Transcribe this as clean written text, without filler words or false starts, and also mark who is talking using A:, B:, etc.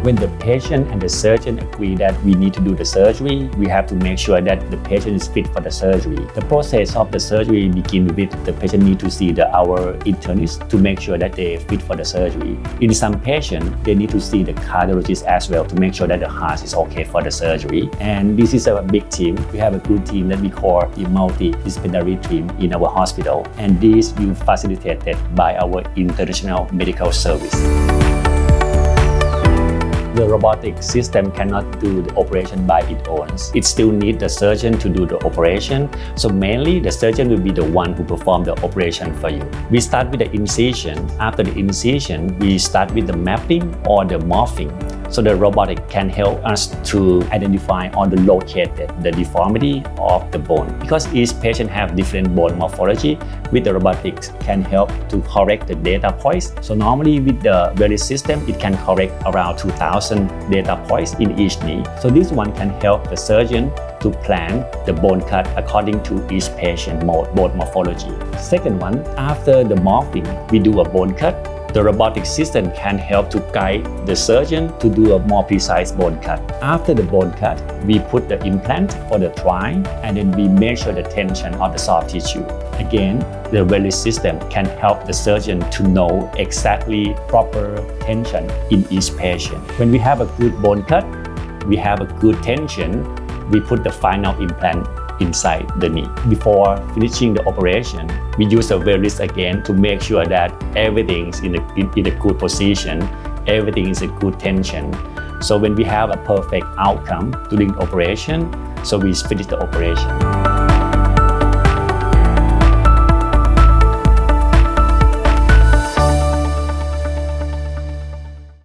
A: When the patient and the surgeon agree that we need to do the surgery, we have to make sure that the patient is fit for the surgery. The process of the surgery begins with the patient need to see our internist to make sure that they fit for the surgery. In some patients, they need to see the cardiologist as well to make sure that the heart is okay for the surgery. And this is a big team. We have a good team that we call the multidisciplinary team in our hospital. And this will be facilitated by our international medical service. The robotic system cannot do the operation by its own. It still needs the surgeon to do the operation. So mainly the surgeon will be the one who perform the operation for you. We start with the incision. After the incision, we start with the mapping or the morphing. So the robotic can help us to identify or to locate the deformity of the bone. Because each patient have different bone morphology, with the robotics can help to correct the data points. So normally with the VELYS system, it can correct around 2,000 data points in each knee. So this one can help the surgeon to plan the bone cut according to each patient bone morphology. Second one, after the morphing, we do a bone cut. The robotic system can help to guide the surgeon to do a more precise bone cut. After the bone cut, we put the implant for the try, and then we measure the tension of the soft tissue. Again, the VELYS system can help the surgeon to know exactly proper tension in each patient. When we have a good bone cut, we have a good tension, we put the final implant inside the knee. Before finishing the operation, we use the VELYS again to make sure that everything is in a good position, everything is a good tension. So when we have a perfect outcome during the operation, so we finish the operation.